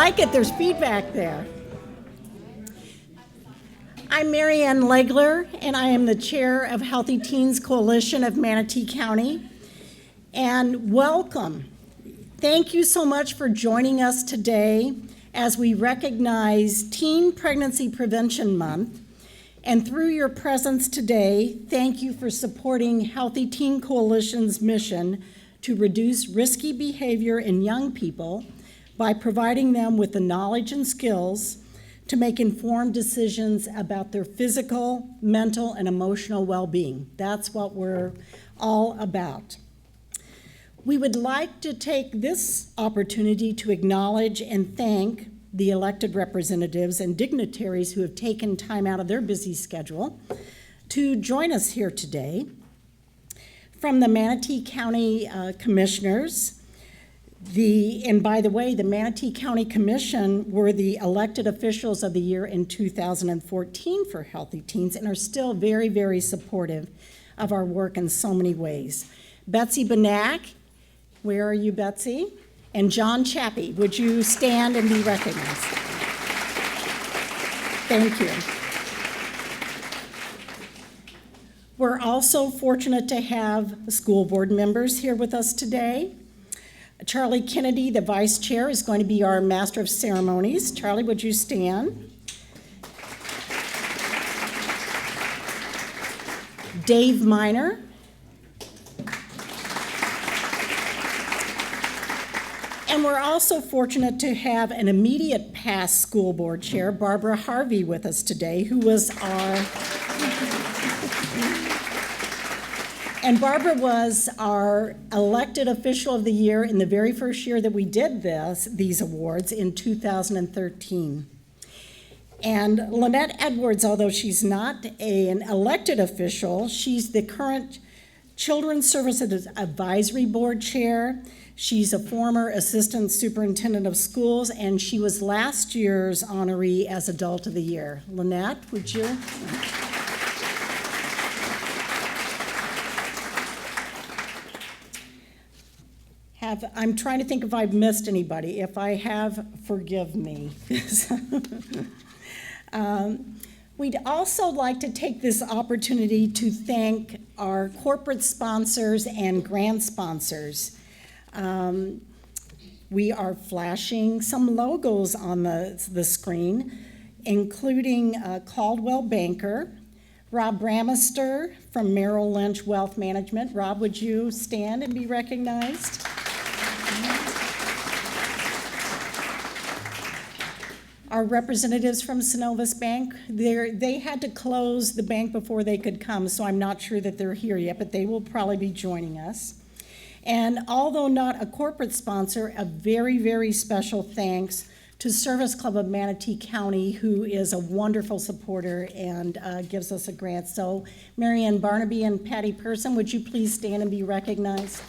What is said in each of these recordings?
like it. There's feedback there. I'm Marianne Legler, and I am the chair of Healthy Teens Coalition of Manatee County. And welcome. Thank you so much for joining us today as we recognize Teen Pregnancy Prevention Month. And through your presence today, thank you for supporting Healthy Teen Coalition's mission to reduce risky behavior in young people by providing them with the knowledge and skills to make informed decisions about their physical, mental, and emotional well-being. That's what we're all about. We would like to take this opportunity to acknowledge and thank the elected representatives and dignitaries who have taken time out of their busy schedule to join us here today. From the Manatee County Commissioners, and by the way, the Manatee County Commission were the elected officials of the year in 2014 for Healthy Teens and are still very, very supportive of our work in so many ways. Betsy Benak, where are you, Betsy? And John Chappie, would you stand and be recognized? Thank you. We're also fortunate to have school board members here with us today. Charlie Kennedy, the vice chair, is going to be our master of ceremonies. Charlie, would you stand? Dave Miner. And we're also fortunate to have an immediate past school board chair, Barbara Harvey, with us today, who was and Barbara was our elected official of the year in the very first year that we did these awards in 2013. And Lynette Edwards, although she's not an elected official, she's the current Children's Services Advisory Board chair. She's a former assistant superintendent of schools, and she was last year's honoree as Adult of the Year. Lynette, would you? I'm trying to think if I've missed anybody. If I have, forgive me. We'd also like to take this opportunity to thank our corporate sponsors and grant sponsors. We are flashing some logos on the screen, including Caldwell Banker, Rob Bramister from Merrill Lynch Wealth Management. Rob, would you stand and be recognized? Our representatives from Synovus Bank, they had to close the bank before they could come, so I'm not sure that they're here yet, but they will probably be joining us. And although not a corporate sponsor, a very, very special thanks to Service Club of Manatee County, who is a wonderful supporter and gives us a grant. So Marianne Barnaby and Patty Person, would you please stand and be recognized?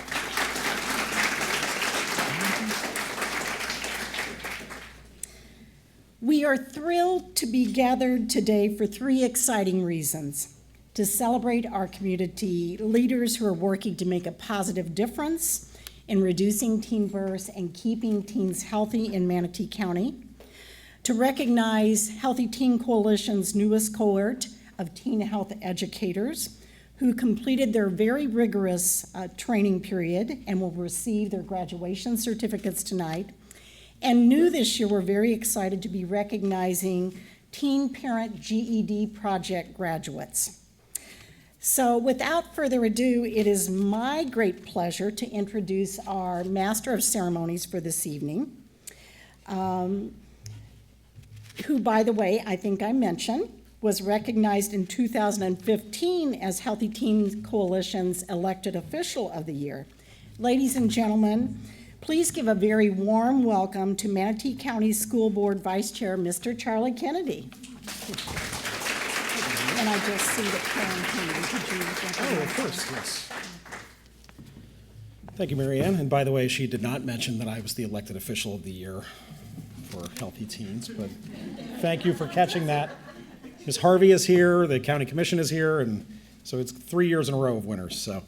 We are thrilled to be gathered today for three exciting reasons: to celebrate our community leaders who are working to make a positive difference in reducing teen births and keeping teens healthy in Manatee County, to recognize Healthy Teen Coalition's newest cohort of teen health educators who completed their very rigorous training period and will receive their graduation certificates tonight. And new this year, we're very excited to be recognizing Teen Parent GED Project graduates. So without further ado, it is my great pleasure to introduce our Master of Ceremonies for this evening, who, by the way, I think I mentioned, was recognized in 2015 as Healthy Teen Coalition's elected official of the year. Ladies and gentlemen, please give a very warm welcome to Manatee County School Board Vice Chair, Mr. Charlie Kennedy. And I just see that Karen Kennedy. Could you Oh, of course, yes. Thank you, Marianne. And by the way, she did not mention that I was the elected official of the year for Healthy Teens, but thank you for catching that. Ms. Harvey is here, the county commission is here, and so it's 3 years in a row of winners. So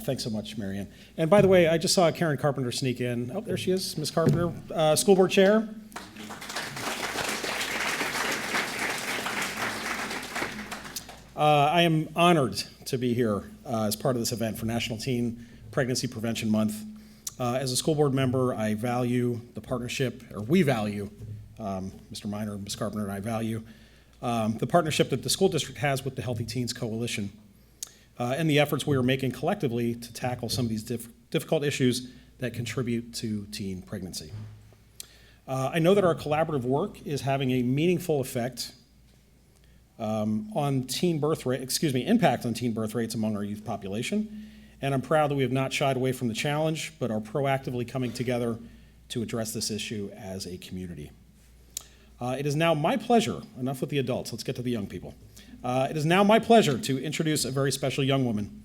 thanks so much, Marianne. And by the way, I just saw Karen Carpenter sneak in. Oh, there she is, Ms. Carpenter, school board chair. I am honored to be here as part of this event for National Teen Pregnancy Prevention Month. As a school board member, I value the partnership, or we value, Mr. Minor, Ms. Carpenter, and I value the partnership that the school district has with the Healthy Teens Coalition and the efforts we are making collectively to tackle some of these difficult issues that contribute to teen pregnancy. I know that our collaborative work is having a meaningful effect on teen birth rate, impact on teen birth rates among our youth population. And I'm proud that we have not shied away from the challenge, but are proactively coming together to address this issue as a community. It is now my pleasure, enough with the adults, let's get to the young people. It is now my pleasure to introduce a very special young woman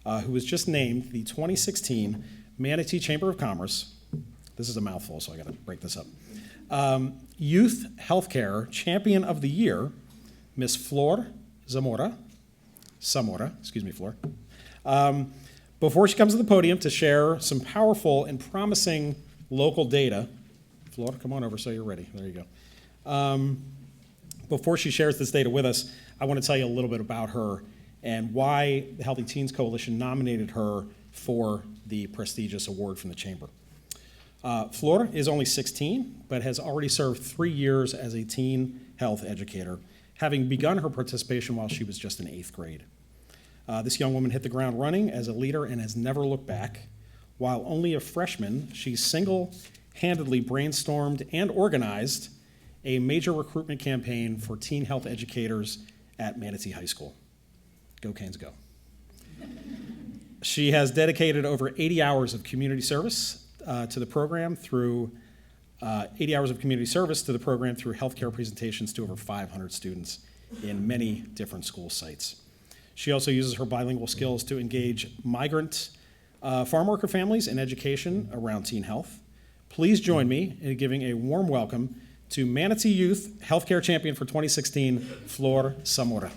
who was just named the 2016 Manatee Chamber of Commerce, this is a mouthful, so I gotta break this up, Youth Healthcare Champion of the Year, Miss Flor Zamora, Flor. Before she comes to the podium to share some powerful and promising local data, Flor, come on over so you're ready, there you go. Before she shares this data with us, I want to tell you a little bit about her and why the Healthy Teens Coalition nominated her for the prestigious award from the Chamber. Flor is only 16, but has already served 3 years as a teen health educator, having begun her participation while she was just in 8th grade. This young woman hit the ground running as a leader and has never looked back. While only a freshman, she single-handedly brainstormed and organized a major recruitment campaign for teen health educators at Manatee High School. Go Canes, go. She has dedicated over 80 hours of community service to the program through healthcare presentations to over 500 students in many different school sites. She also uses her bilingual skills to engage migrant farm worker families in education around teen health. Please join me in giving a warm welcome to Manatee Youth Healthcare Champion for 2016, Flor Zamora.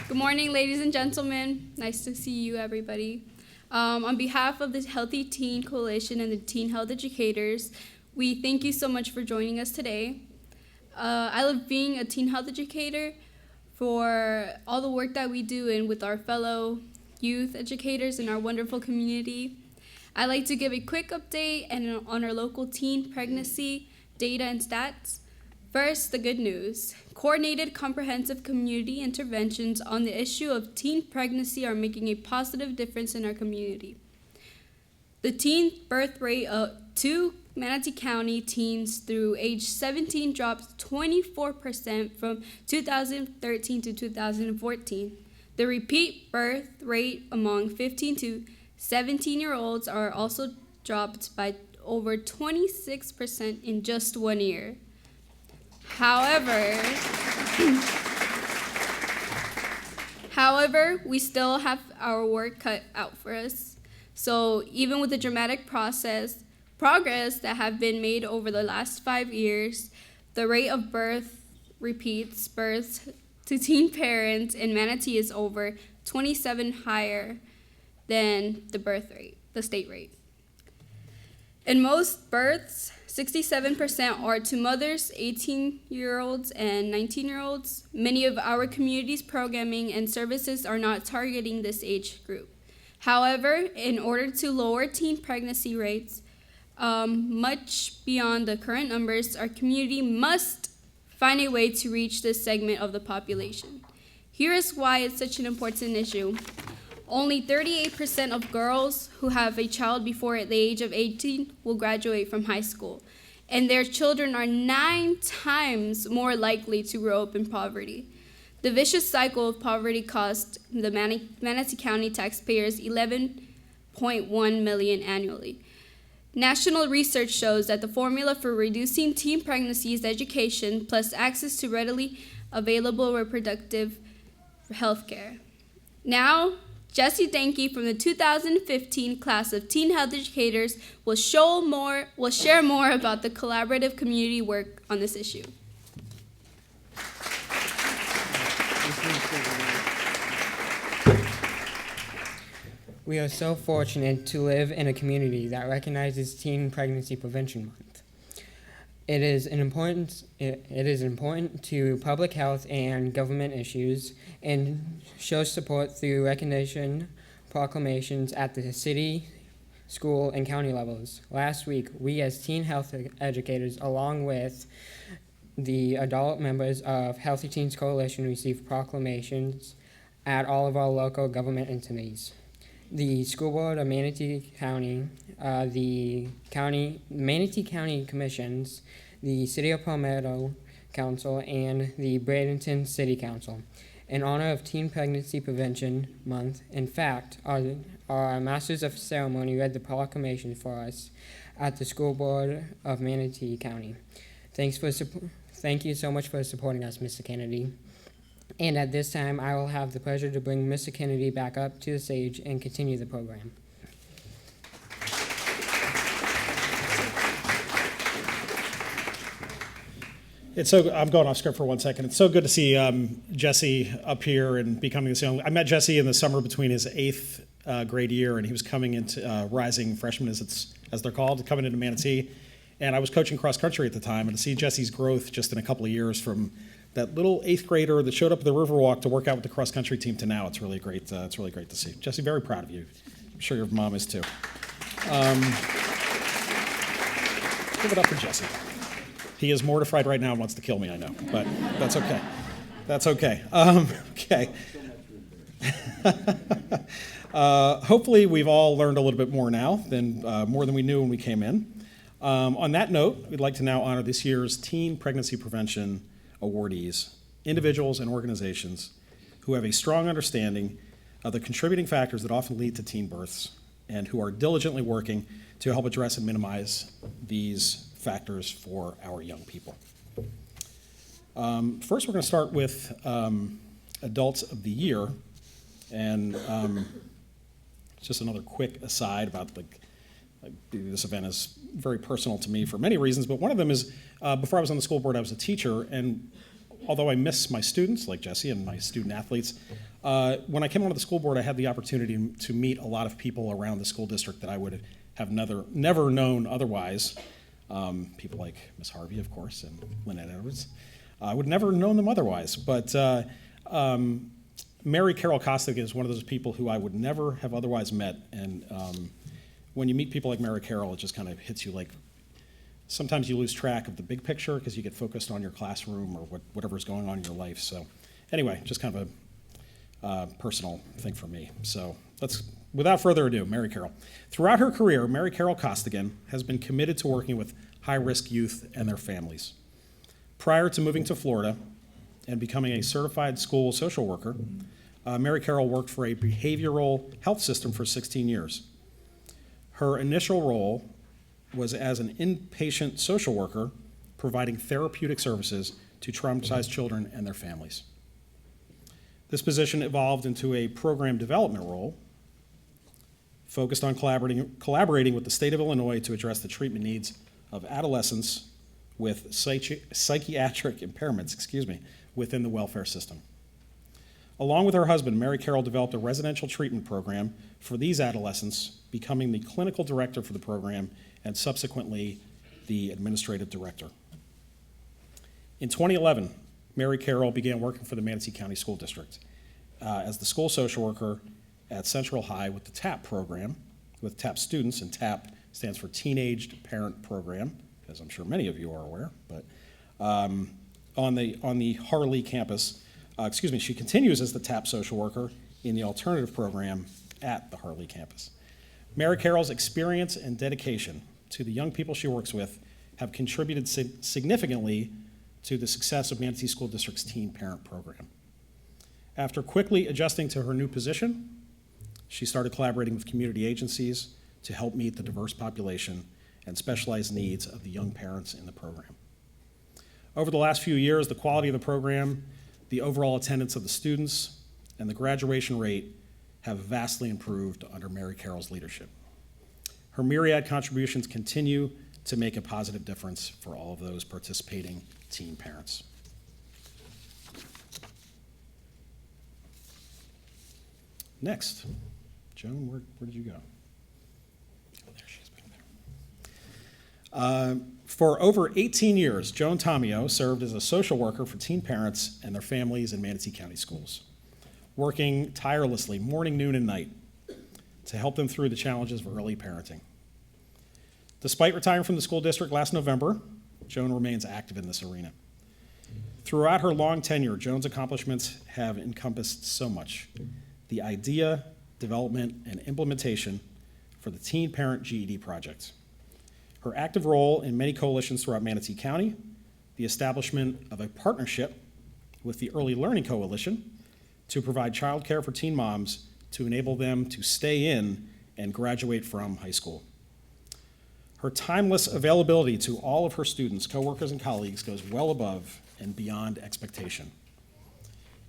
Good morning, ladies and gentlemen. Nice to see you, everybody. On behalf of the Healthy Teen Coalition and the Teen Health Educators, we thank you so much for joining us today. I love being a teen health educator for all the work that we do and with our fellow youth educators in our wonderful community. I'd like to give a quick update on our local teen pregnancy data and stats. First, the good news. Coordinated comprehensive community interventions on the issue of teen pregnancy are making a positive difference in our community. The teen birth rate of 2 Manatee County teens through age 17 dropped 24% from 2013 to 2014. The repeat birth rate among 15 to 17-year-olds are also dropped by over 26% in just 1 year. However, we still have our work cut out for us. So even with the dramatic progress that have been made over the last 5 years, the rate of repeats births to teen parents in Manatee is over 27 higher than the state rate. In most births, 67% are to mothers, 18-year-olds, and 19-year-olds. Many of our community's programming and services are not targeting this age group. However, in order to lower teen pregnancy rates much beyond the current numbers, our community must find a way to reach this segment of the population. Here is why it's such an important issue. Only 38% of girls who have a child before the age of 18 will graduate from high school, and their children are 9 times more likely to grow up in poverty. The vicious cycle of poverty cost the Manatee County taxpayers $11.1 million annually. National research shows that the formula for reducing teen pregnancy is education plus access to readily available reproductive health care. Now, Jessie Danke from the 2015 class of Teen Health Educators will share more about the collaborative community work on this issue. We are so fortunate to live in a community that recognizes Teen Pregnancy Prevention Month. It is important to public health and government issues and shows support through recognition proclamations at the city, school, and county levels. Last week, we as teen health educators, along with the adult members of Healthy Teens Coalition, received proclamations at all of our local government entities. The School Board of Manatee County, the Manatee County Commissions, the City of Palmetto Council, and the Bradenton City Council. In honor of Teen Pregnancy Prevention Month, in fact, our Masters of Ceremony read the proclamation for us at the School Board of Manatee County. Thank you so much for supporting us, Mr. Kennedy. And at this time, I will have the pleasure to bring Mr. Kennedy back up to the stage and continue the program. I'm going off script for 1 second. It's so good to see Jesse up here and becoming this young. I met Jesse in the summer between his 8th grade year, and he was coming into rising freshman, as they're called, coming into Manatee. And I was coaching cross country at the time, and to see Jesse's growth just in a couple of years from that little 8th grader that showed up at the Riverwalk to work out with the cross country team to now, it's really great. It's really great to see. Jesse, very proud of you. I'm sure your mom is too. Give it up for Jesse. He is mortified right now and wants to kill me, I know, but that's okay. That's okay. Okay. Hopefully we've all learned a little bit more now than more than we knew when we came in. On that note, we'd like to now honor this year's Teen Pregnancy Prevention awardees, individuals and organizations who have a strong understanding of the contributing factors that often lead to teen births and who are diligently working to help address and minimize these factors for our young people. First, we're going to start with Adults of the Year, and just another quick aside about this event is very personal to me for many reasons, but one of them is before I was on the school board, I was a teacher, and although I miss my students, like Jesse and my student athletes, when I came onto the school board, I had the opportunity to meet a lot of people around the school district that I would have never known otherwise. People like Miss Harvey, of course, and Lynette Edwards. I would never have known them otherwise, but Mary Carol Costigan is one of those people who I would never have otherwise met, and when you meet people like Mary Carol, it just kind of hits you like, sometimes you lose track of the big picture because you get focused on your classroom or whatever's going on in your life. So anyway, just kind of a personal thing for me. So without further ado, Mary Carol. Throughout her career, Mary Carol Costigan has been committed to working with high-risk youth and their families. Prior to moving to Florida and becoming a certified school social worker, Mary Carol worked for a behavioral health system for 16 years. Her initial role was as an inpatient social worker providing therapeutic services to traumatized children and their families. This position evolved into a program development role focused on collaborating with the state of Illinois to address the treatment needs of adolescents with psychiatric impairments, within the welfare system. Along with her husband, Mary Carol developed a residential treatment program for these adolescents, becoming the clinical director for the program and subsequently the administrative director. In 2011, Mary Carol began working for the Manatee County School District as the school social worker at Central High with the TAP program, with TAP students, and TAP stands for Teenaged Parent Program, as I'm sure many of you are aware, but on the Harley campus, she continues as the TAP social worker in the alternative program at the Harley campus. Mary Carol's experience and dedication to the young people she works with have contributed significantly to the success of Manatee School District's Teen Parent Program. After quickly adjusting to her new position, she started collaborating with community agencies to help meet the diverse population and specialized needs of the young parents in the program. Over the last few years, the quality of the program, the overall attendance of the students, and the graduation rate have vastly improved under Mary Carol's leadership. Her myriad contributions continue to make a positive difference for all of those participating teen parents. Next, Joan, where did you go? Oh, there she is back there. For over 18 years, Joan Tomeo served as a social worker for teen parents and their families in Manatee County schools, working tirelessly morning, noon, and night to help them through the challenges of early parenting. Despite retiring from the school district last November, Joan remains active in this arena. Throughout her long tenure, Joan's accomplishments have encompassed so much: the idea, development, and implementation for the Teen Parent GED project, her active role in many coalitions throughout Manatee County, the establishment of a partnership with the Early Learning Coalition to provide childcare for teen moms to enable them to stay in and graduate from high school. Her timeless availability to all of her students, coworkers, and colleagues goes well above and beyond expectation.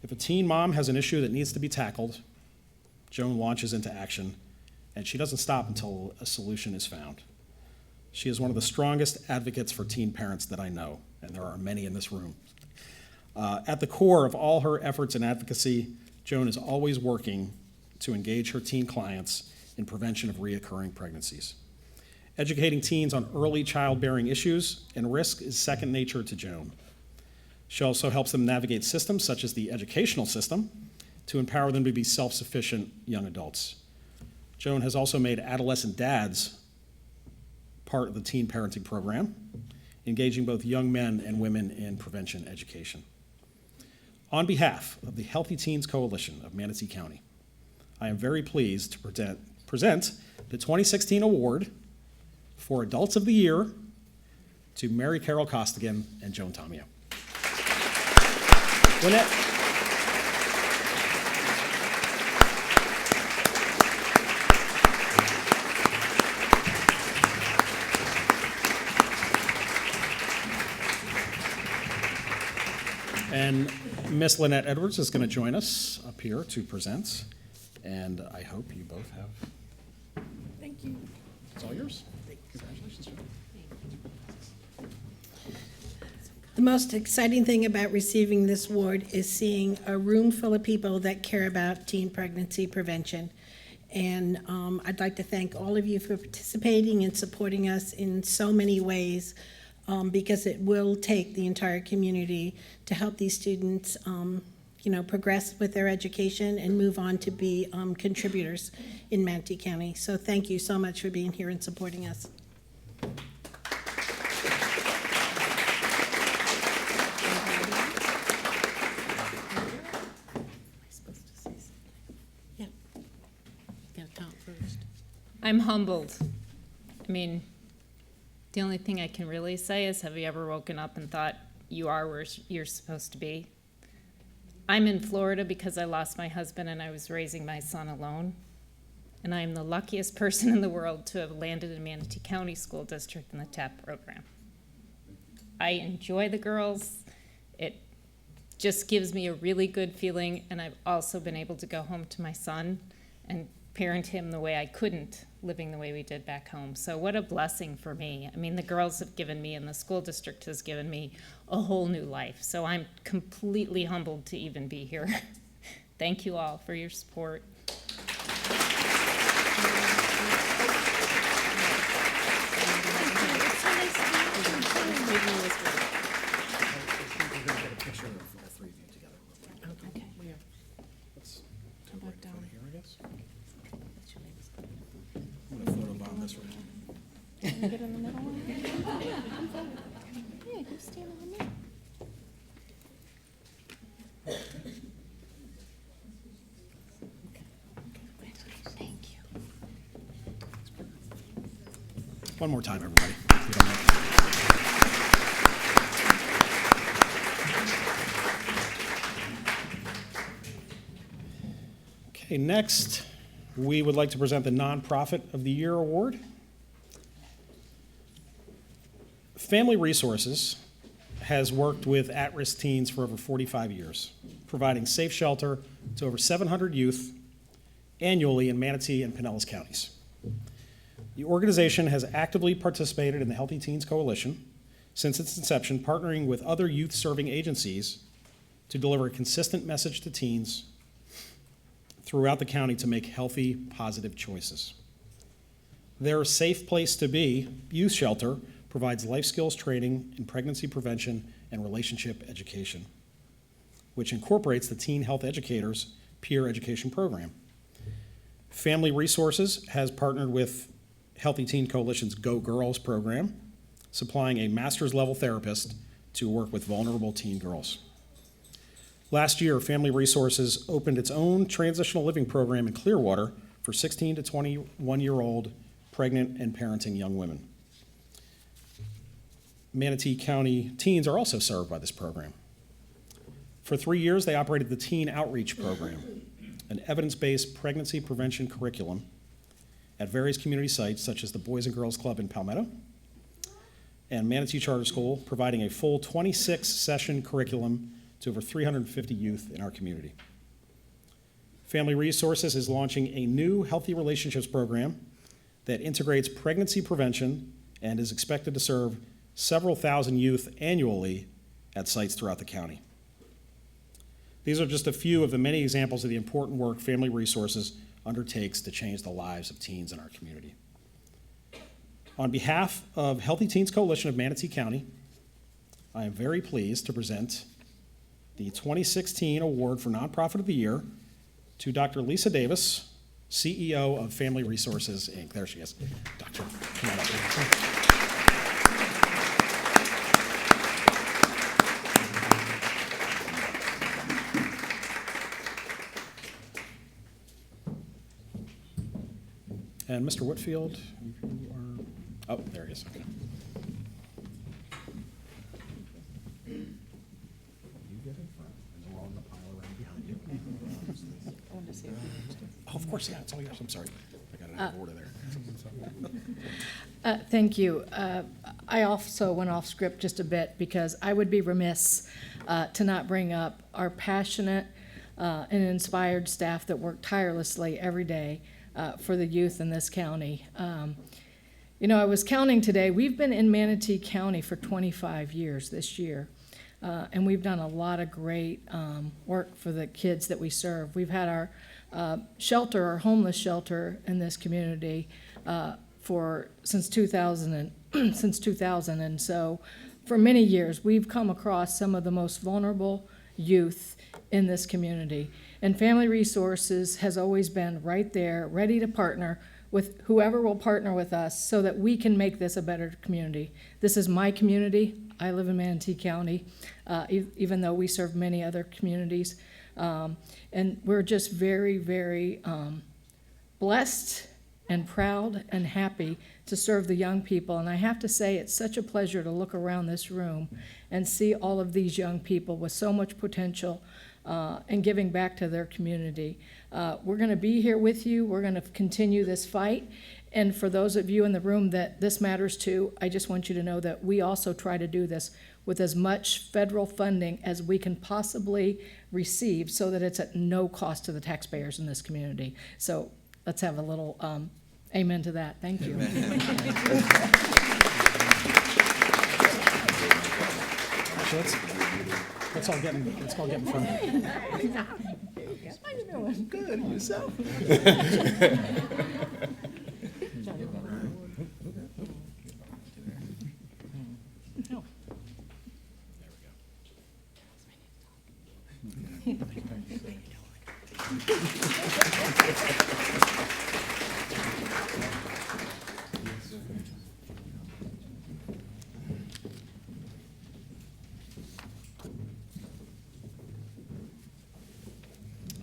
If a teen mom has an issue that needs to be tackled, Joan launches into action, and she doesn't stop until a solution is found. She is one of the strongest advocates for teen parents that I know, and there are many in this room. At the core of all her efforts and advocacy, Joan is always working to engage her teen clients in prevention of reoccurring pregnancies. Educating teens on early childbearing issues and risk is second nature to Joan. She also helps them navigate systems such as the educational system to empower them to be self-sufficient young adults. Joan has also made adolescent dads part of the teen parenting program, engaging both young men and women in prevention education. On behalf of the Healthy Teens Coalition of Manatee County, I am very pleased to present the 2016 award for Adults of the Year to Mary Carol Costigan and Joan Tomeo. Lynette. And Miss Lynette Edwards is going to join us up here to present, and I hope you both have. Thank you. It's all yours. Congratulations, Joan. The most exciting thing about receiving this award is seeing a room full of people that care about teen pregnancy prevention. And I'd like to thank all of you for participating and supporting us in so many ways, because it will take the entire community to help these students progress with their education and move on to be contributors in Manatee County. So thank you so much for being here and supporting us. I'm humbled. I mean, the only thing I can really say is, have you ever woken up and thought you are where you're supposed to be? I'm in Florida because I lost my husband and I was raising my son alone. And I am the luckiest person in the world to have landed in Manatee County School District in the TAP program. I enjoy the girls. It just gives me a really good feeling, and I've also been able to go home to my son and parent him the way I couldn't, living the way we did back home. So what a blessing for me. I mean, the girls have given me, and the school district has given me a whole new life. So I'm completely humbled to even be here. Thank you all for your support. Get in the middle. Yeah, you stand in the middle. Thank you. One more time, everybody. Okay, next, we would like to present the Nonprofit of the Year Award. Family Resources has worked with at-risk teens for over 45 years, providing safe shelter to over 700 youth annually in Manatee and Pinellas counties. The organization has actively participated in the Healthy Teens Coalition since its inception, partnering with other youth-serving agencies to deliver a consistent message to teens throughout the county to make healthy, positive choices. Their Safe Place to Be youth shelter provides life skills training in pregnancy prevention and relationship education, which incorporates the Teen Health Educators peer education program. Family Resources has partnered with Healthy Teen Coalition's Go Girls program, supplying a master's level therapist to work with vulnerable teen girls. Last year, Family Resources opened its own transitional living program in Clearwater for 16 to 21-year-old pregnant and parenting young women. Manatee County teens are also served by this program. For 3 years, they operated the Teen Outreach Program, an evidence-based pregnancy prevention curriculum at various community sites such as the Boys and Girls Club in Palmetto and Manatee Charter School, providing a full 26-session curriculum to over 350 youth in our community. Family Resources is launching a new Healthy Relationships program that integrates pregnancy prevention and is expected to serve several thousand youth annually at sites throughout the county. These are just a few of the many examples of the important work Family Resources undertakes to change the lives of teens in our community. On behalf of Healthy Teens Coalition of Manatee County, I am very pleased to present the 2016 Award for Nonprofit of the Year to Dr. Lisa Davis, CEO of Family Resources, Inc. There she is. Doctor, come on up here. And Mr. Whitfield, you are, oh, there he is. Okay. You get in front, and we're on the pile around behind you. Oh, of course, yeah, it's all yours. I'm sorry. I got it out of order there. Thank you. I also went off script just a bit because I would be remiss to not bring up our passionate and inspired staff that work tirelessly every day for the youth in this county. I was counting today. We've been in Manatee County for 25 years this year, and we've done a lot of great work for the kids that we serve. We've had our shelter, our homeless shelter in this community since 2000, and so for many years we've come across some of the most vulnerable youth in this community. And Family Resources has always been right there, ready to partner with whoever will partner with us so that we can make this a better community. This is my community. I live in Manatee County, even though we serve many other communities. And we're just very, very blessed and proud and happy to serve the young people. And I have to say, it's such a pleasure to look around this room and see all of these young people with so much potential and giving back to their community. We're going to be here with you. We're going to continue this fight. And for those of you in the room that this matters to, I just want you to know that we also try to do this with as much federal funding as we can possibly receive so that it's at no cost to the taxpayers in this community. So let's have a little amen to that. Thank you. Let's all get in front. How you doing? Good, yourself?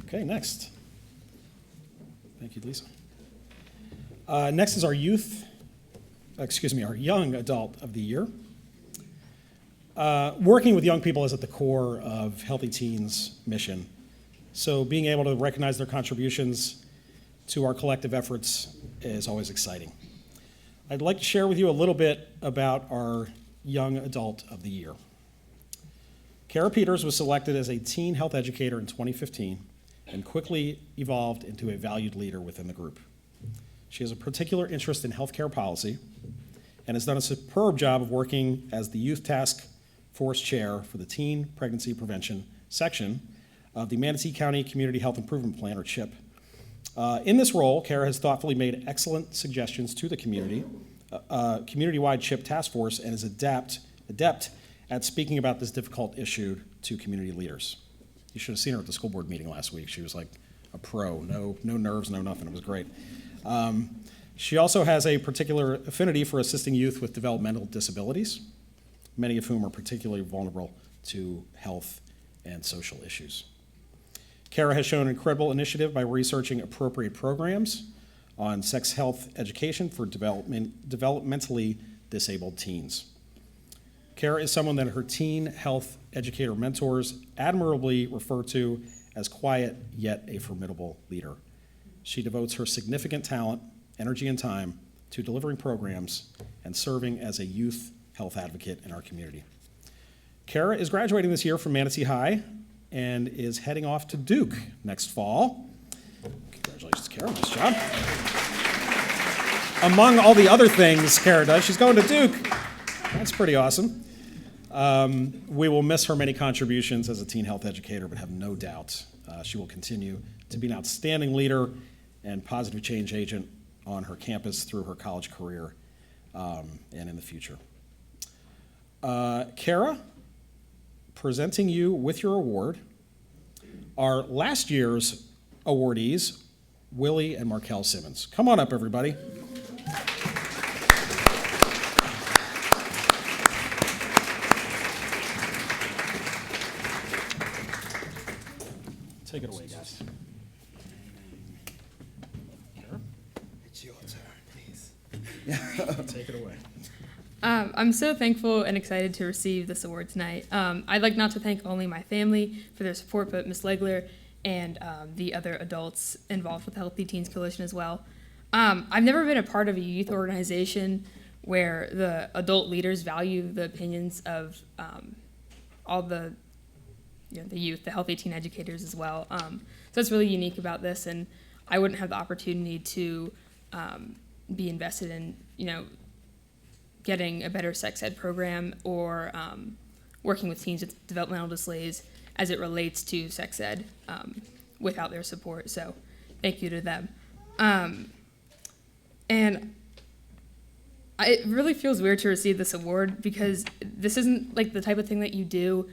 Okay, next. Thank you, Lisa. Next is our our Young Adult of the Year. Working with young people is at the core of Healthy Teens' mission. So being able to recognize their contributions to our collective efforts is always exciting. I'd like to share with you a little bit about our Young Adult of the Year. Cara Peters was selected as a teen health educator in 2015 and quickly evolved into a valued leader within the group. She has a particular interest in healthcare policy and has done a superb job of working as the Youth Task Force Chair for the Teen Pregnancy Prevention section of the Manatee County Community Health Improvement Plan, or CHIP, In this role, Cara has thoughtfully made excellent suggestions to the community-wide CHIP task force, and is adept at speaking about this difficult issue to community leaders. You should have seen her at the school board meeting last week. She was like a pro, no nerves, no nothing. It was great. She also has a particular affinity for assisting youth with developmental disabilities, many of whom are particularly vulnerable to health and social issues. Cara has shown incredible initiative by researching appropriate programs on sex health education for developmentally disabled teens. Cara is someone that her teen health educator mentors admirably refer to as quiet yet a formidable leader. She devotes her significant talent, energy, and time to delivering programs and serving as a youth health advocate in our community. Cara is graduating this year from Manatee High and is heading off to Duke next fall. Congratulations, Cara, nice job. Among all the other things Cara does, she's going to Duke. That's pretty awesome. We will miss her many contributions as a teen health educator, but have no doubt she will continue to be an outstanding leader and positive change agent on her campus through her college career and in the future. Cara, presenting you with your award are last year's awardees, Willie and Markel Simmons. Come on up, everybody. Take it away, guys. Cara? It's your turn, please. Take it away. I'm so thankful and excited to receive this award tonight. I'd like not to thank only my family for their support, but Ms. Legler and the other adults involved with the Healthy Teens Coalition as well. I've never been a part of a youth organization where the adult leaders value the opinions of all the youth, the healthy teen educators as well. So it's really unique about this, and I wouldn't have the opportunity to be invested in, getting a better sex ed program or working with teens with developmental displays as it relates to sex ed without their support. So thank you to them. And it really feels weird to receive this award because this isn't like the type of thing that you do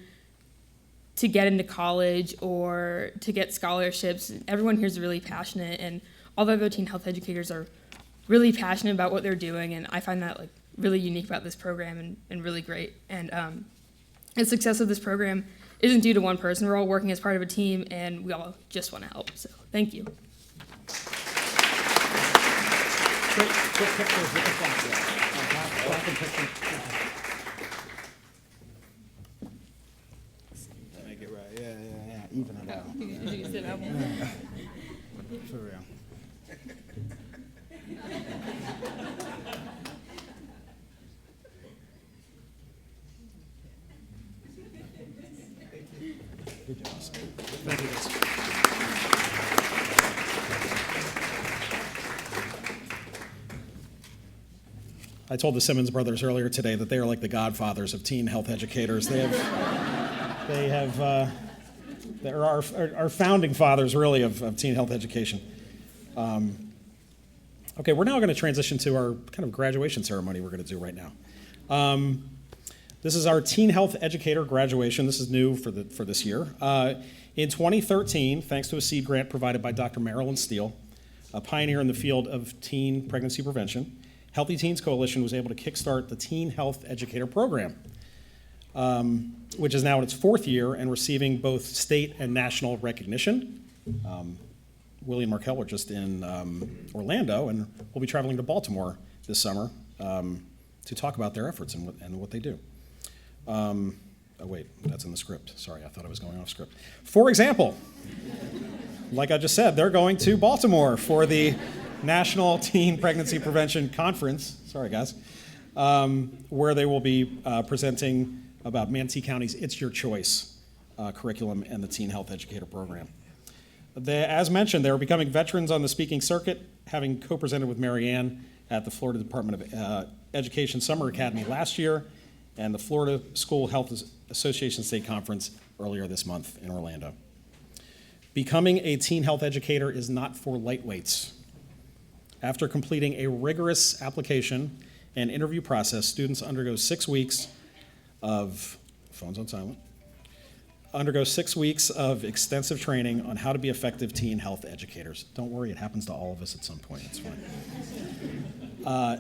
to get into college or to get scholarships. Everyone here is really passionate, and all the other teen health educators are really passionate about what they're doing, and I find that really unique about this program and really great. And the success of this program isn't due to one person. We're all working as part of a team, and we all just want to help. So thank you. Quick pictures with the flag. Make it right. Yeah. Even it out. You can sit down. For real. Good job. Thank you, guys. I told the Simmons brothers earlier today that they are like the godfathers of teen health educators. They're our founding fathers, really, of teen health education. Okay, we're now going to transition to our kind of graduation ceremony we're going to do right now. This is our teen health educator graduation. This is new for this year. In 2013, thanks to a seed grant provided by Dr. Marilyn Steele, a pioneer in the field of teen pregnancy prevention, Healthy Teens Coalition was able to kickstart the Teen Health Educator Program, which is now in its fourth year and receiving both state and national recognition. Willie and Markel were just in Orlando, and we'll be traveling to Baltimore this summer to talk about their efforts and what they do. Oh wait, that's in the script. Sorry, I thought I was going off script. For example, like I just said, they're going to Baltimore for the National Teen Pregnancy Prevention Conference, sorry guys, where they will be presenting about Manatee County's It's Your Choice curriculum and the Teen Health Educator Program. As mentioned, they're becoming veterans on the speaking circuit, having co-presented with Mary Ann at the Florida Department of Education Summer Academy last year and the Florida School Health Association State Conference earlier this month in Orlando. Becoming a teen health educator is not for lightweights. After completing a rigorous application and interview process, students undergo 6 weeks of, phones on silent, undergo 6 weeks of extensive training on how to be effective teen health educators. Don't worry, it happens to all of us at some point, it's fine.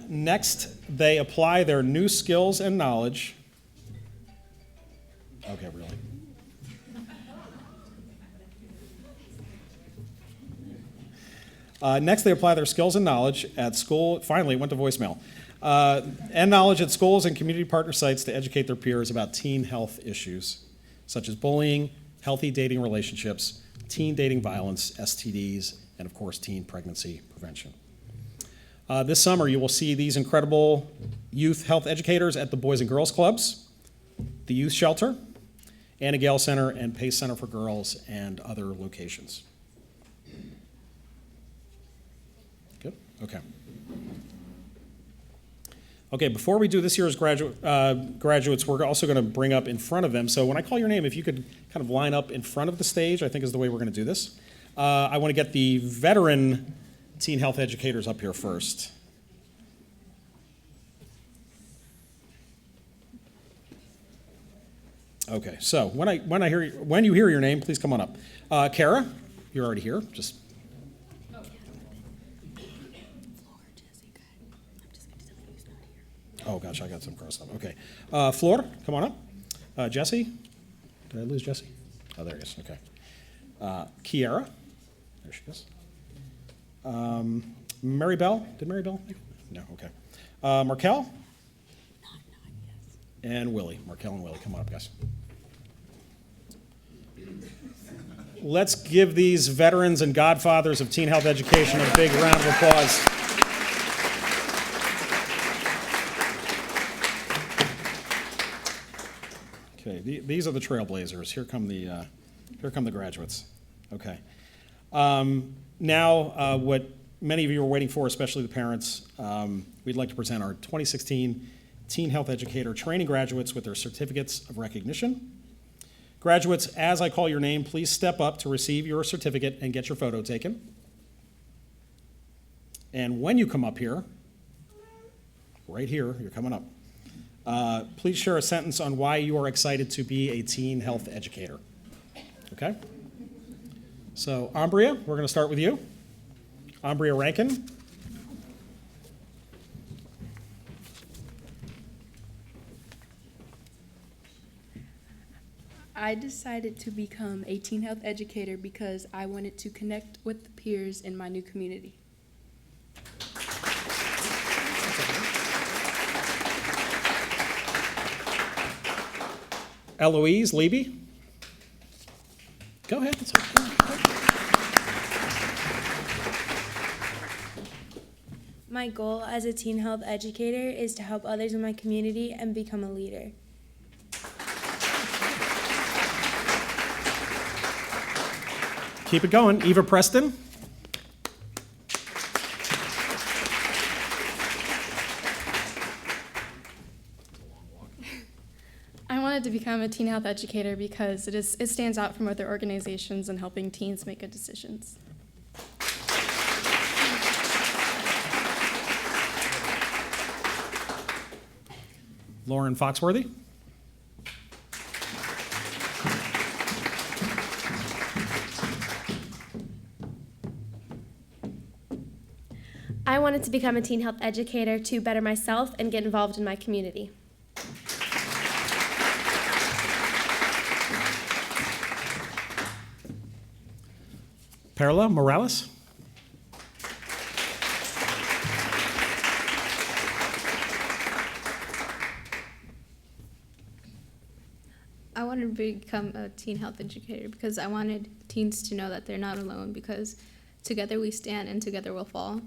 Next, they apply their new skills and knowledge. Okay, really? Next, they apply their skills and knowledge at school. Finally, it went to voicemail. And knowledge at schools and community partner sites to educate their peers about teen health issues, such as bullying, healthy dating relationships, teen dating violence, STDs, and of course, teen pregnancy prevention. This summer, you will see these incredible youth health educators at the Boys and Girls Clubs, the Youth Shelter, Anna Gale Center, and Pace Center for Girls, and other locations. Good? Okay. Okay, before we do this year's graduates, we're also going to bring up in front of them. So when I call your name, if you could kind of line up in front of the stage, I think is the way we're going to do this. I want to get the veteran teen health educators up here first. Okay, so when you hear your name, please come on up. Cara, you're already here. Just. Oh gosh, I got some crossed up. Okay, Flor, come on up. Jesse, did I lose Jesse? Oh, there he is. Okay. Kiara, there she is. Mary Bell, did Mary Bell? No. Okay. Markel. And Willie. Markel and Willie, come on up, guys. Let's give these veterans and godfathers of teen health education a big round of applause. Okay, these are the trailblazers. Here come the graduates. Okay. Now, what many of you are waiting for, especially the parents, we'd like to present our 2016 Teen Health Educator Training graduates with their certificates of recognition. Graduates, as I call your name, please step up to receive your certificate and get your photo taken. And when you come up here, right here, you're coming up, please share a sentence on why you are excited to be a teen health educator. Okay? So, Ambria, we're going to start with you. Ambria Rankin. I decided to become a teen health educator because I wanted to connect with the peers in my new community. Eloise, Leibe. Go ahead. It's okay. My goal as a teen health educator is to help others in my community and become a leader. Keep it going. Eva Preston. I wanted to become a teen health educator because it stands out from other organizations in helping teens make good decisions. Lauren Foxworthy. I wanted to become a teen health educator to better myself and get involved in my community. Perla Morales. I wanted to become a teen health educator because I wanted teens to know that they're not alone, because together we stand and together we'll fall.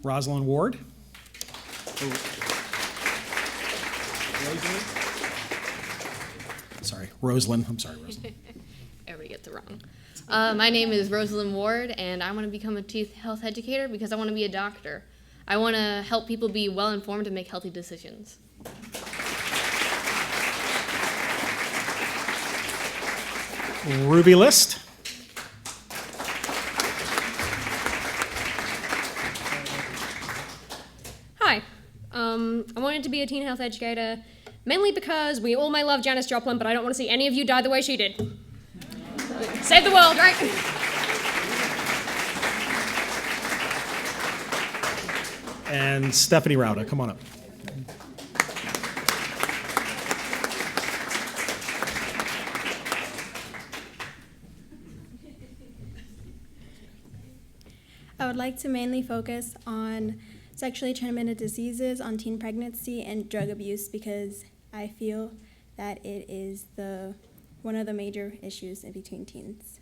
Roselyn Ward. Roselyn. I'm sorry, Roselyn. Everybody gets it wrong. My name is Roselyn Ward, and I want to become a teen health educator because I want to be a doctor. I want to help people be well informed and make healthy decisions. Ruby List. Hi. I wanted to be a teen health educator mainly because we all may love Janis Joplin, but I don't want to see any of you die the way she did. Save the world, right? And Stephanie Rauda, come on up. I would like to mainly focus on sexually transmitted diseases, on teen pregnancy, and drug abuse because I feel that it is one of the major issues in between teens.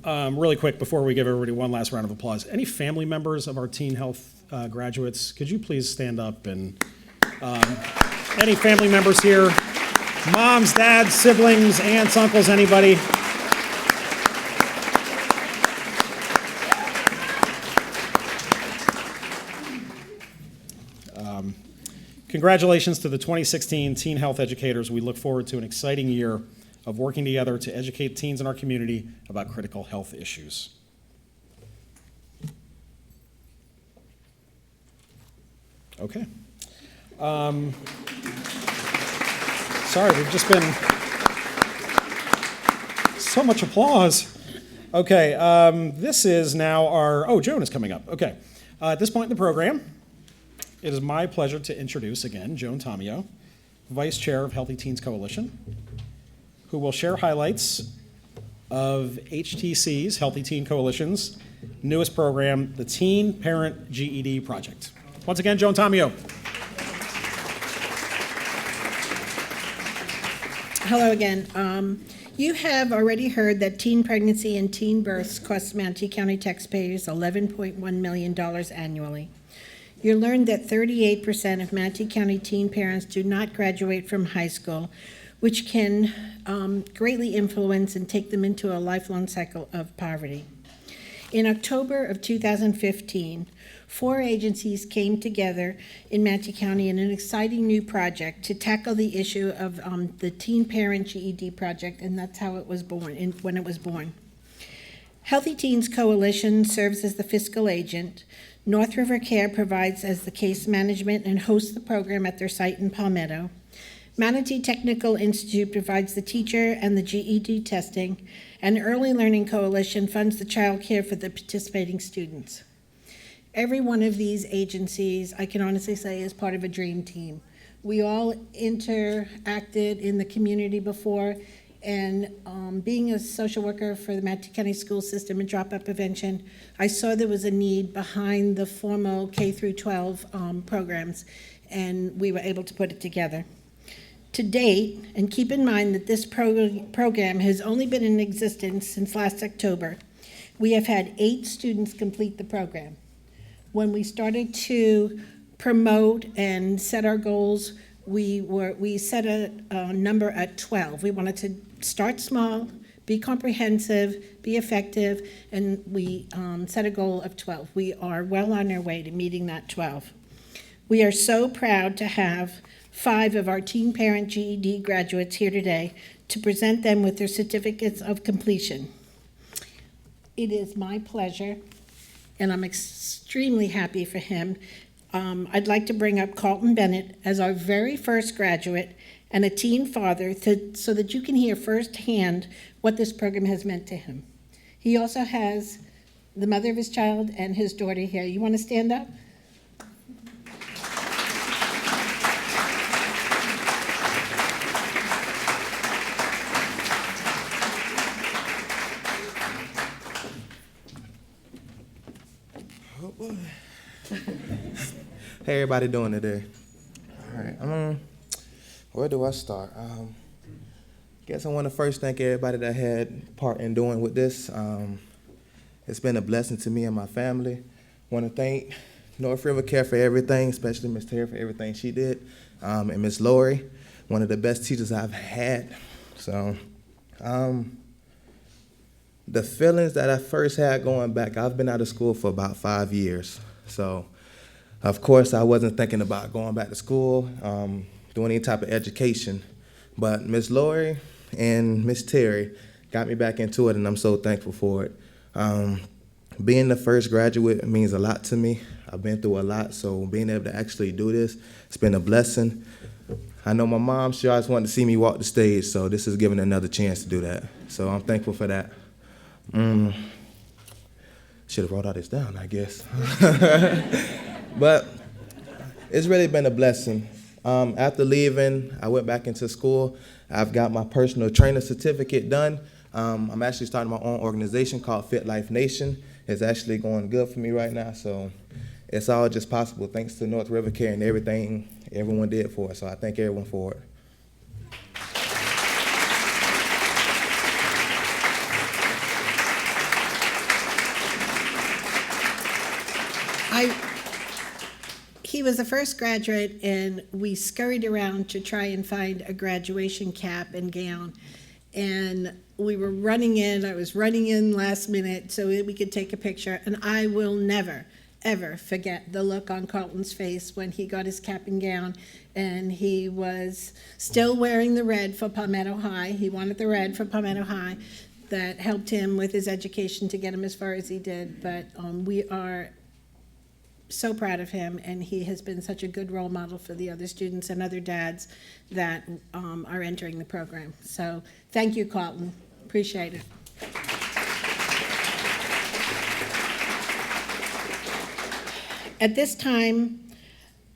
Really quick, before we give everybody one last round of applause, any family members of our teen health graduates, could you please stand up? And any family members here? Moms, dads, siblings, aunts, uncles, anybody? Congratulations to the 2016 Teen Health Educators. We look forward to an exciting year of working together to educate teens in our community about critical health issues. Okay. Sorry, we've just been so much applause. Okay, this is now our, Joan is coming up. Okay, at this point in the program, it is my pleasure to introduce again Joan Tomeo, Vice Chair of Healthy Teens Coalition, who will share highlights of HTC's, Healthy Teen Coalition's, newest program, the Teen Parent GED Project. Once again, Joan Tomeo. Hello again. You have already heard that teen pregnancy and teen births cost Manatee County taxpayers $11.1 million annually. You learned that 38% of Manatee County teen parents do not graduate from high school, which can greatly influence and take them into a lifelong cycle of poverty. In October of 2015, 4 agencies came together in Manatee County in an exciting new project to tackle the issue of the Teen Parent GED Project, and that's how it was born, when it was born. Healthy Teens Coalition serves as the fiscal agent. North River Care provides as the case management and hosts the program at their site in Palmetto. Manatee Technical Institute provides the teacher and the GED testing, and Early Learning Coalition funds the child care for the participating students. Every one of these agencies, I can honestly say, is part of a dream team. We all interacted in the community before, and being a social worker for the Manatee County School System and Dropout Prevention, I saw there was a need behind the formal K through 12 programs, and we were able to put it together. To date, and keep in mind that this program has only been in existence since last October, we have had 8 students complete the program. When we started to promote and set our goals, we set a number at 12. We wanted to start small, be comprehensive, be effective, and we set a goal of 12. We are well on our way to meeting that 12. We are so proud to have 5 of our Teen Parent GED graduates here today to present them with their certificates of completion. It is my pleasure, and I'm extremely happy for him. I'd like to bring up Carlton Bennett as our very first graduate and a teen father so that you can hear firsthand what this program has meant to him. He also has the mother of his child and his daughter here. You want to stand up? Oh boy. Hey, everybody doing today? All right, where do I start? Guess I want to first thank everybody that had part in doing with this. It's been a blessing to me and my family. Want to thank North River Care for everything, especially Miss Terry for everything she did, and Miss Lori, one of the best teachers I've had. So, the feelings that I first had going back, I've been out of school for about 5 years. So, of course, I wasn't thinking about going back to school, doing any type of education. But Miss Lori and Miss Terry got me back into it, and I'm so thankful for it. Being the first graduate means a lot to me. I've been through a lot, so being able to actually do this, it's been a blessing. I know my mom, she always wanted to see me walk the stage, so this is giving another chance to do that. So I'm thankful for that. Should have wrote all this down, I guess. But it's really been a blessing. After leaving, I went back into school. I've got my personal trainer certificate done. I'm actually starting my own organization called Fit Life Nation. It's actually going good for me right now, so it's all just possible thanks to North River Care and everything everyone did for us. So I thank everyone for it. He was the first graduate, and we scurried around to try and find a graduation cap and gown. And we were running in, I was running in last minute so that we could take a picture. And I will never, ever forget the look on Carlton's face when he got his cap and gown. And he was still wearing the red for Palmetto High. He wanted the red for Palmetto High. That helped him with his education to get him as far as he did. But we are so proud of him, and he has been such a good role model for the other students and other dads that are entering the program. So thank you, Carlton. Appreciate it. At this time,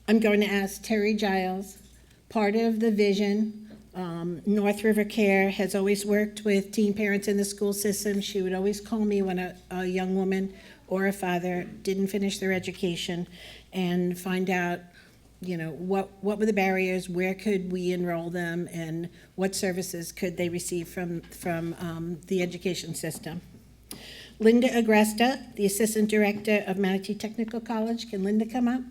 I'm going to ask Terry Giles, part of the vision. North River Care has always worked with teen parents in the school system. She would always call me when a young woman or a father didn't finish their education and find out, what were the barriers, where could we enroll them, and what services could they receive from the education system. Linda Agresta, the Assistant Director of Manatee Technical College. Can Linda come up?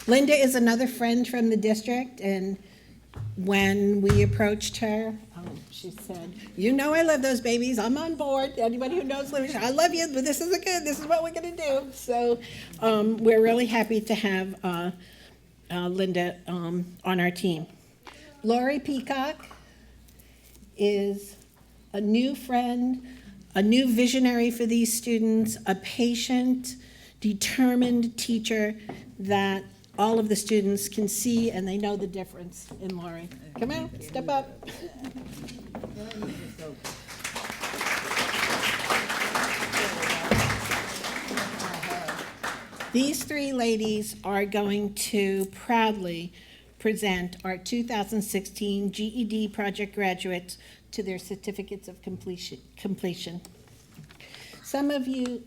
Linda is another friend from the district, and when we approached her, she said, I love those babies. I'm on board. Anybody who knows Linda, I love you, but this isn't good. This is what we're going to do. So we're really happy to have Linda on our team. Lori Peacock is a new friend, a new visionary for these students, a patient, determined teacher that all of the students can see, and they know the difference in Lori. Come out, step up. These three ladies are going to proudly present our 2016 GED project graduates to their certificates of completion. Some of you,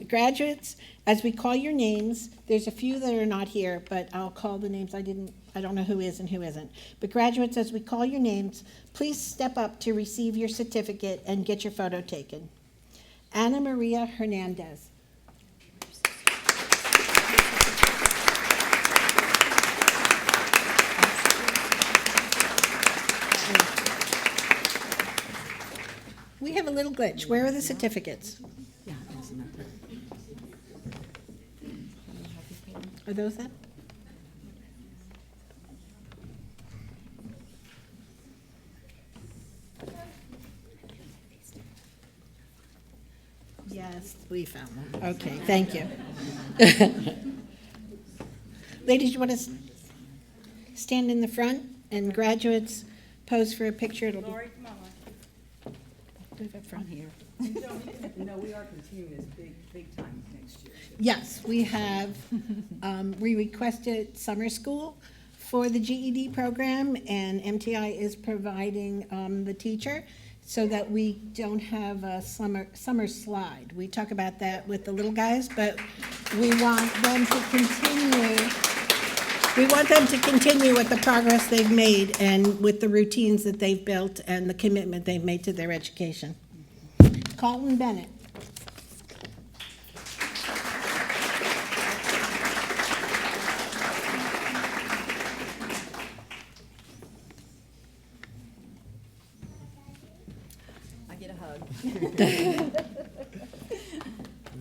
graduates, as we call your names, there's a few that are not here, but I'll call the names. I don't know who is and who isn't. But graduates, as we call your names, please step up to receive your certificate and get your photo taken. Ana Maria Hernandez. We have a little glitch. Where are the certificates? Are those it? Yes, we found them. Okay, thank you. Ladies, you want to stand in the front, and graduates pose for a picture? It'll be. Lori, come on. Move up front here. We are continuing this big time next year. Yes, we have. We requested summer school for the GED program, and MTI is providing the teacher so that we don't have a summer slide. We talk about that with the little guys, but we want them to continue. We want them to continue with the progress they've made and with the routines that they've built and the commitment they've made to their education. Carlton Bennett.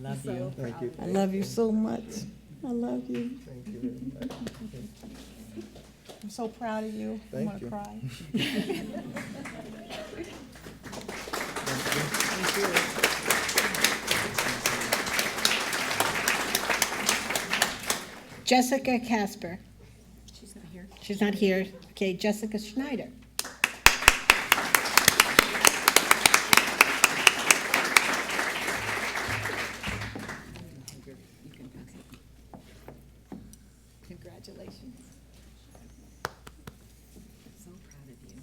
Love you. Thank you. I love you so much. I love you. Thank you very much. I'm so proud of you. I'm Thank gonna you. cry. Jessica Casper. She's not here. She's not here. Okay, Jessica Schneider. Congratulations. So proud of you.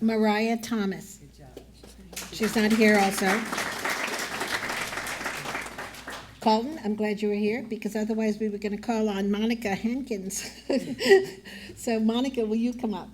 Mariah Thomas. Good job. She's not here also. Carlton, I'm glad you were here because otherwise we were going to call on Monica Hankins. So Monica, will you come up?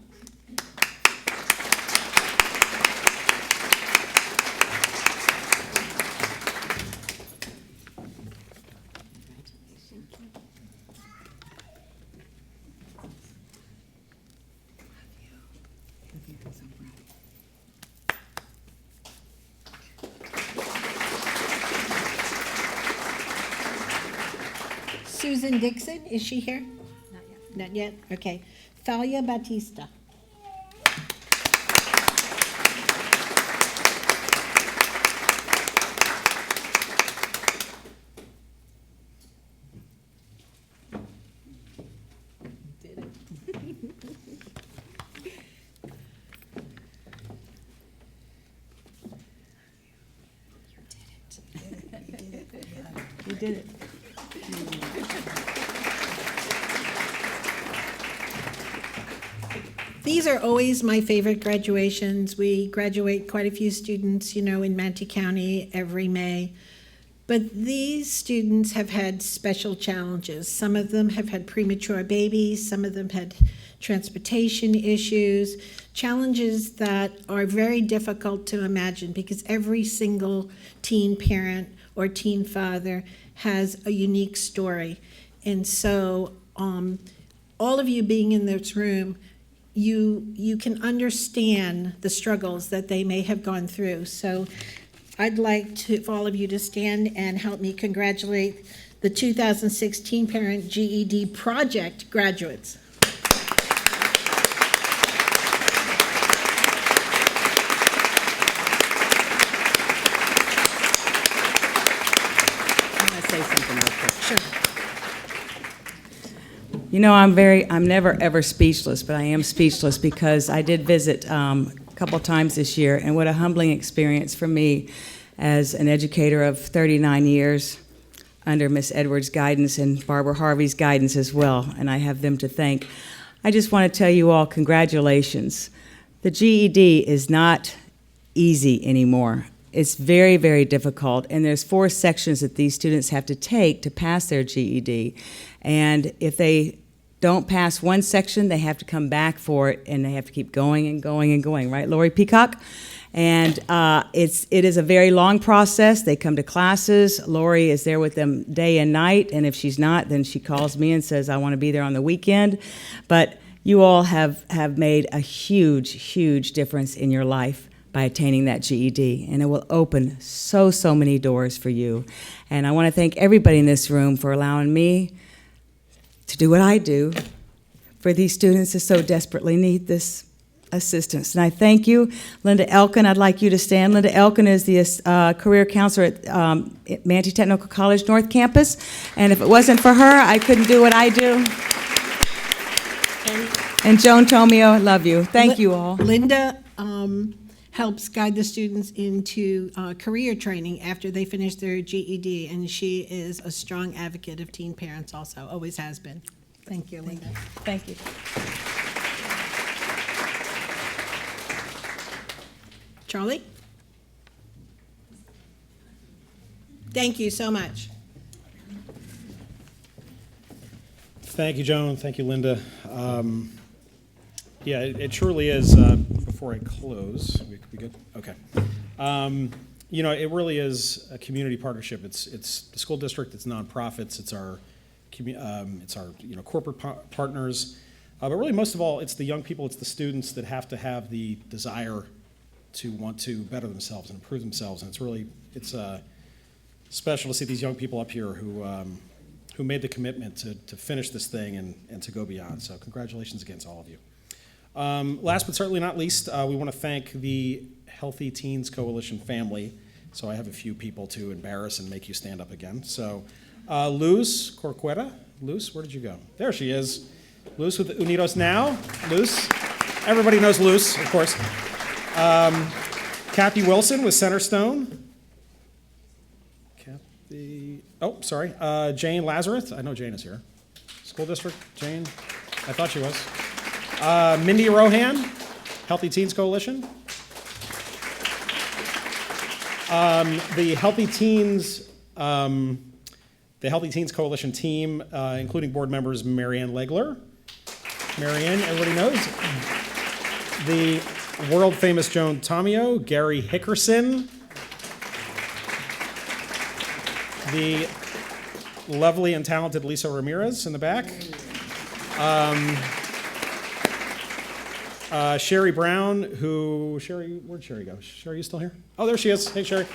Susan Dixon, is she here? Not yet. Not yet? Okay. Thalia Batista. Did it. You did it. These are always my favorite graduations. We graduate quite a few students, you know, in Manatee County every May. But these students have had special challenges. Some of them have had premature babies, some of them had transportation issues, challenges that are very difficult to imagine because every single teen parent or teen father has a unique story. And so all of you being in this room, you can understand the struggles that they may have gone through. So I'd like for all of you to stand and help me congratulate the 2016 Parent GED Project graduates. I'm gonna say something real quick. Sure. You know, I'm never ever speechless, but I am speechless because I did visit a couple times this year, and what a humbling experience for me as an educator of 39 years under Miss Edwards' guidance and Barbara Harvey's guidance as well, and I have them to thank. I just want to tell you all congratulations. The GED is not easy anymore. It's very, very difficult, and there's 4 sections that these students have to take to pass their GED. And if they don't pass one section, they have to come back for it, and they have to keep going and going and going, right, Lori Peacock? And it is a very long process. They come to classes. Lori is there with them day and night, and if she's not, then she calls me and says, I want to be there on the weekend. But you all have made a huge, huge difference in your life by attaining that GED, and it will open so many doors for you. And I want to thank everybody in this room for allowing me to do what I do for these students that so desperately need this assistance. And I thank you. Linda Elkin, I'd like you to stand. Linda Elkin is the career counselor at Manatee Technical College North Campus, and if it wasn't for her, I couldn't do what I do. And Joan Tomeo, I love you. Thank you all. Linda helps guide the students into career training after they finish their GED, and she is a strong advocate of teen parents also, always has been. Thank you, Linda. Thank you. Charlie? Thank you so much. Thank you, Joan. Thank you, Linda. Yeah, it truly is, before I close, we good? Okay. You know, it really is a community partnership. It's the school district, it's nonprofits, it's our it's our corporate partners, but really most of all, it's the young people, it's the students that have to have the desire to want to better themselves and improve themselves, and it's special to see these young people up here who made the commitment to finish this thing and to go beyond. So congratulations again to all of you. Last but certainly not least, we want to thank the Healthy Teens Coalition family. So I have a few people to embarrass and make you stand up again. So Luz Corcuera. Luz, where did you go? There she is. Luz with Unidos Now. Luz. Everybody knows Luz, of course. Kathy Wilson with Centerstone. Jane Lazarus. I know Jane is here. School district, Jane. I thought she was. Mindy Rohan, Healthy Teens Coalition. The Healthy Teens Coalition team, including board members Marianne Legler. Marianne, everybody knows. The world famous Joan Tomeo, Gary Hickerson. The lovely and talented Lisa Ramirez in the back. Sherry Brown, where'd Sherry go? Sherry, you still here? Oh, there she is. Hey, Sherry.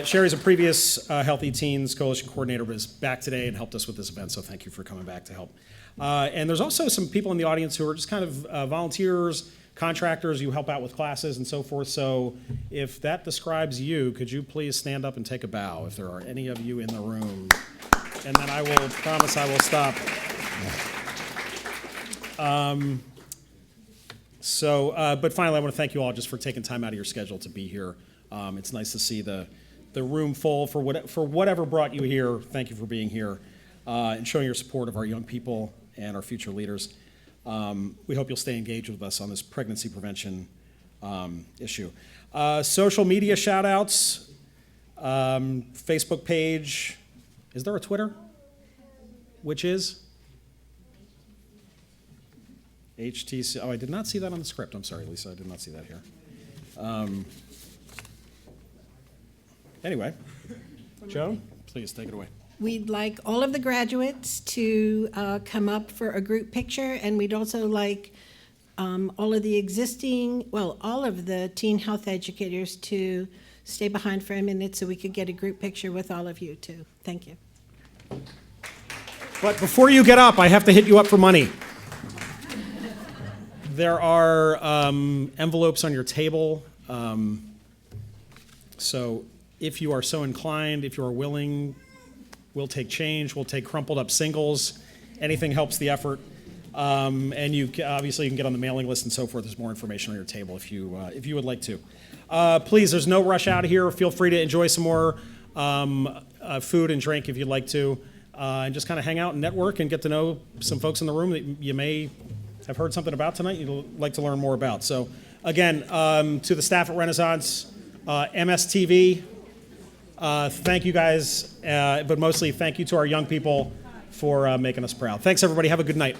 Sherry's a previous Healthy Teens Coalition coordinator, but is back today and helped us with this event, so thank you for coming back to help. And there's also some people in the audience who are just kind of volunteers, contractors, you help out with classes and so forth. So if that describes you, could you please stand up and take a bow if there are any of you in the room? And then I will promise I will stop. But finally, I want to thank you all just for taking time out of your schedule to be here. It's nice to see the room full for whatever brought you here. Thank you for being here and showing your support of our young people and our future leaders. We hope you'll stay engaged with us on this pregnancy prevention issue. Social media shout outs, Facebook page. Is there a Twitter? Which is? HTC. Oh, I did not see that on the script. I'm sorry, Lisa. I did not see that here. Anyway, Joan, please take it away. We'd like all of the graduates to come up for a group picture, and we'd also like all of the all of the teen health educators to stay behind for a minute so we could get a group picture with all of you too. Thank you. But before you get up, I have to hit you up for money. There are envelopes on your table. So if you are so inclined, if you are willing, we'll take change, we'll take crumpled up singles. Anything helps the effort. And you obviously you can get on the mailing list and so forth. There's more information on your table if you would like to. Please, there's no rush out of here. Feel free to enjoy some more food and drink if you'd like to. And just kind of hang out and network and get to know some folks in the room that you may have heard something about tonight you'd like to learn more about. So again, to the staff at Renaissance, MSTV, thank you guys, but mostly thank you to our young people for making us proud. Thanks everybody, have a good night.